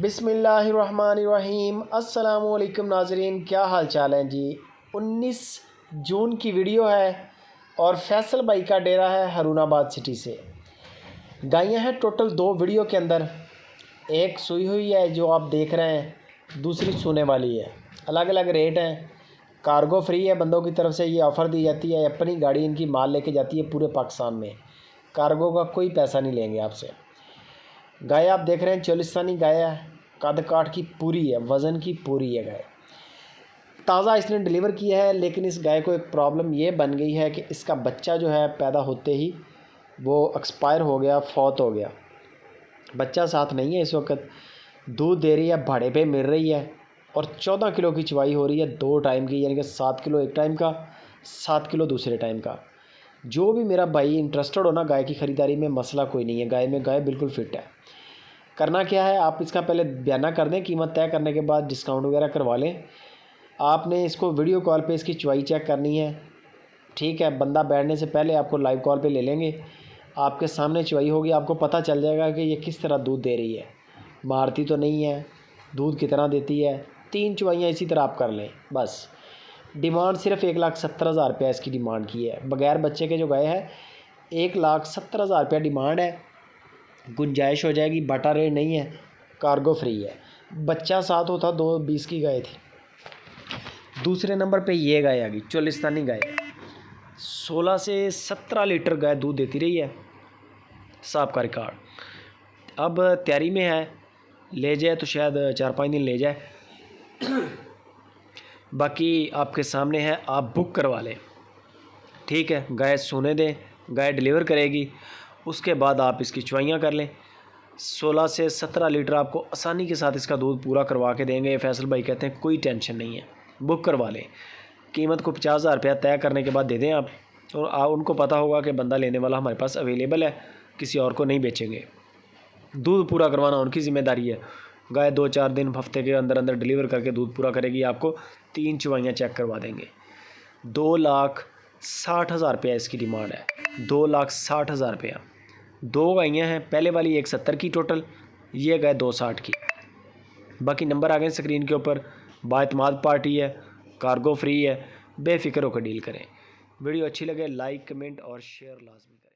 बिस्मिल्लाहिर्रहमानिर्रहीम। अस्सलामुअलैकुम नाज़रीन, क्या हाल चाल है जी। 19 जून की वीडियो है और फैसल भाई का डेरा है हरुणाबाद सिटी से। गायें हैं टोटल 2 वीडियो के अंदर। एक सूई हुई है जो आप देख रहे हैं, दूसरी सूने वाली है। अलग अलग रेट हैं। कार्गो फ्री है, बंदों की तरफ से ये ऑफ़र दी जाती है। अपनी गाड़ी इनकी माल लेके जाती है पूरे पाकिस्तान में। कार्गो का कोई पैसा नहीं लेंगे आपसे। गाय आप देख रहे हैं चोलिस्तानी गाय है, कद काठ की पूरी है, वज़न की पूरी है गाय। ताज़ा इसने डिलीवर किया है, लेकिन इस गाय को एक प्रॉब्लम ये बन गई है कि इसका बच्चा जो है पैदा होते ही वो एक्सपायर हो गया, फौत हो गया। बच्चा साथ नहीं है इस वक्त। दूध दे रही है, भाड़े पे मिल रही है और 14 किलो की चवाई हो रही है 2 टाइम की, यानी कि 7 किलो एक टाइम का, 7 किलो दूसरे टाइम का। जो भी मेरा भाई इंटरेस्टेड हो ना गाय की ख़रीदारी में, मसला कोई नहीं है। गाय बिल्कुल फ़िट है। करना क्या है, आप इसका पहले बयाना कर दें, कीमत तय करने के बाद डिस्काउंट वगैरह करवा लें। आपने इसको वीडियो कॉल पे इसकी चवाई चेक करनी है, ठीक है। बंदा बैठने से पहले आपको लाइव कॉल पे ले लेंगे, आपके सामने चवाई होगी, आपको पता चल जाएगा कि ये किस तरह दूध दे रही है, मारती तो नहीं है, दूध कितना देती है। 3 चवाइयाँ इसी तरह आप कर लें बस। डिमांड सिर्फ 1,70,000 रुपया इसकी डिमांड की है। बग़ैर बच्चे के जो गाय है 1,70,000 रुपया डिमांड है। गुंजाइश हो जाएगी, बाटा रेट नहीं है, कार्गो फ्री है। बच्चा साथ होता 2,20 की गाय थी। दूसरे नंबर पे ये गाय आ गई, चोलिस्तानी गाय। 16 से 17 लीटर गाय दूध देती रही है, साहब का रिकॉर्ड। अब तैयारी में है, ले जाए तो शायद 4-5 दिन ले जाए। बाकी आपके सामने है, आप बुक करवा लें, ठीक है। गाय सोने दें, गाय डिलीवर करेगी, उसके बाद आप इसकी चवाइयाँ कर लें। 16 से 17 लीटर आपको आसानी के साथ इसका दूध पूरा करवा के देंगे। फैसल भाई कहते हैं कोई टेंशन नहीं है, बुक करवा लें। कीमत को 50,000 रुपया तय करने के बाद दे दें आप, और उनको पता होगा कि बंदा लेने वाला हमारे पास अवेलेबल है, किसी और को नहीं बेचेंगे। दूध पूरा करवाना उनकी ज़िम्मेदारी है। गाय 2-4 दिन हफ्ते के अंदर अंदर डिलीवर करके दूध पूरा करेगी। आपको 3 चवाइयाँ चेक करवा देंगे। 2,60,000 रुपया इसकी डिमांड है, 2,60,000 रुपया। 2 गायें हैं, पहले वाली 170 की टोटल, ये गाय 260 की। बाकी नंबर आ गए स्क्रीन के ऊपर। बाएतमाद पार्टी है, कार्गो फ्री है, बेफिक्र होकर डील करें। वीडियो अच्छी लगे लाइक, कमेंट और शेयर लाजमी करें।